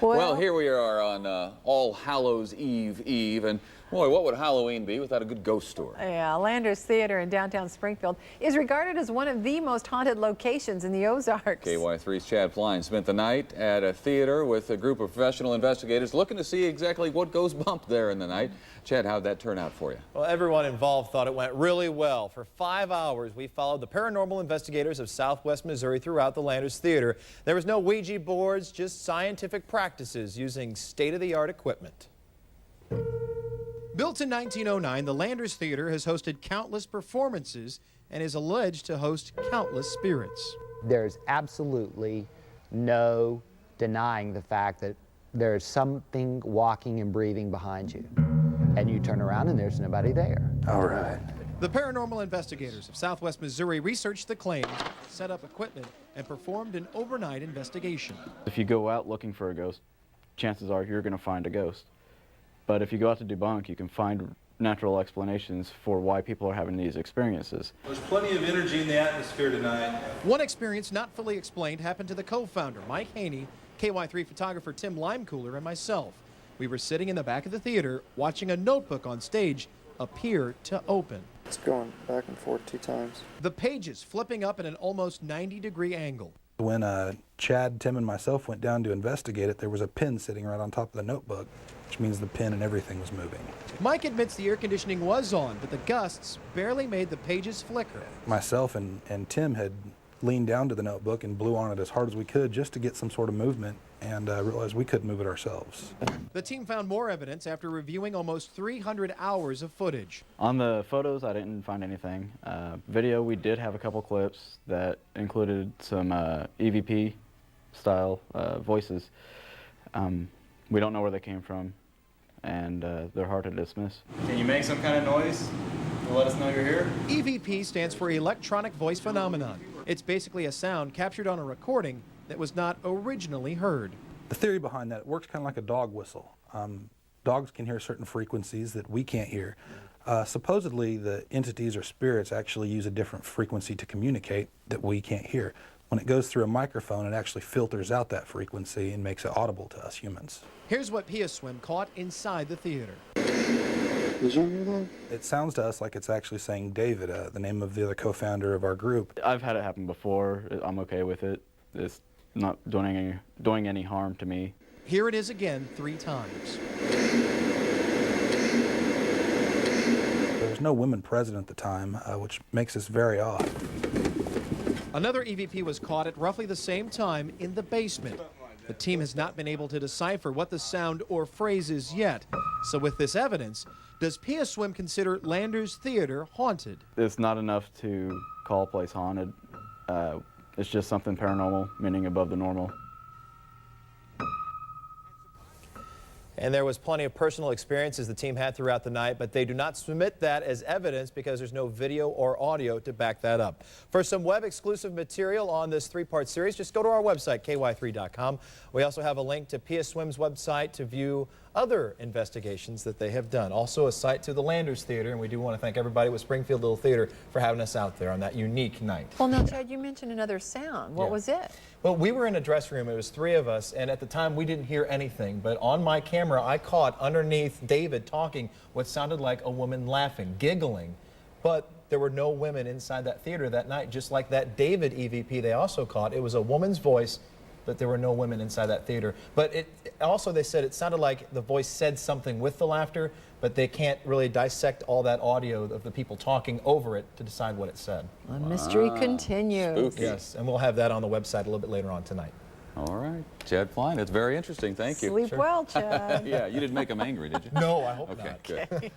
Well, here we are on All Hallows Eve, and boy, what would Halloween be without a good ghost story? Yeah, Landers Theater in downtown Springfield is regarded as one of the most haunted locations in the Ozarks. KY3's Chad Fline spent the night at a theater with a group of professional investigators looking to see exactly what goes bump there in the night. Chad, how'd that turn out for you? Well, everyone involved thought it went really well. For 5 hours, we followed the paranormal investigators of Southwest Missouri throughout the Landers Theater. There was no Ouija boards, just scientific practices using state-of-the-art equipment. Built in 1909, the Landers Theater has hosted countless performances and is alleged to host countless spirits. There's absolutely no denying the fact that there's something walking and breathing behind you. And you turn around and there's nobody there. All right. The paranormal investigators of Southwest Missouri researched the claims, set up equipment, and performed an overnight investigation. If you go out looking for a ghost, chances are you're going to find a ghost. But if you go out to debunk, you can find natural explanations for why people are having these experiences. There's plenty of energy in the atmosphere tonight. One experience not fully explained happened to the co-founder, Mike Haney, KY3 photographer Tim Limecooler, and myself. We were sitting in the back of the theater watching a notebook on stage appear to open. It's going back and forth 2 times. The pages flipping up at an almost 90-degree angle. When Chad, Tim, and myself went down to investigate it, there was a pin sitting right on top of the notebook, which means the pin and everything was moving. Mike admits the air conditioning was on, but the gusts barely made the pages flicker. Myself and Tim had leaned down to the notebook and blew on it as hard as we could just to get some sort of movement, and realized we couldn't move it ourselves. The team found more evidence after reviewing almost 300 hours of footage. On the photos, I didn't find anything. Video, we did have a couple clips that included some EVP-style voices. We don't know where they came from, and they're hard to dismiss. Can you make some kind of noise to let us know you're here? EVP stands for Electronic Voice Phenomenon. It's basically a sound captured on a recording that was not originally heard. The theory behind that, it works kind of like a dog whistle. Dogs can hear certain frequencies that we can't hear. Supposedly, the entities or spirits actually use a different frequency to communicate that we can't hear. When it goes through a microphone, it actually filters out that frequency and makes it audible to us humans. Here's what P.I.O.S.W.M caught inside the theater. Did you hear that? It sounds to us like it's actually saying David, the name of the other co-founder of our group. I've had it happen before. I'm okay with it. It's not doing any harm to me. Here it is again 3 times. There was no women present at the time, which makes this very odd. Another EVP was caught at roughly the same time in the basement. The team has not been able to decipher what the sound or phrase is yet. So with this evidence, does P.I.O.S.W.M consider Landers Theater haunted? It's not enough to call a place haunted. It's just something paranormal, meaning above the normal. And there was plenty of personal experiences the team had throughout the night, but they do not submit that as evidence because there's no video or audio to back that up. For some web-exclusive material on this 3-part series, just go to our website, KY3.com. We also have a link to P.I.O.S.W.M's website to view other investigations that they have done. Also a site to the Landers Theater, and we do want to thank everybody with Springfield Little Theater for having us out there on that unique night. Well, now, Chad, you mentioned another sound. What was it? Well, we were in a dressing room. It was 3 of us, and at the time we didn't hear anything. But on my camera, I caught underneath David talking what sounded like a woman laughing, giggling. But there were no women inside that theater that night, just like that David EVP they also caught. It was a woman's voice, but there were no women inside that theater. But also they said it sounded like the voice said something with the laughter, but they can't really dissect all that audio of the people talking over it to decide what it said. The mystery continues. Spooky. Yes, and we'll have that on the website a little bit later on tonight. All right. Chad Fline, that's very interesting. Thank you. Sleep well, Chad. Yeah, you didn't make him angry, did you? No, I hope Okay, not. good.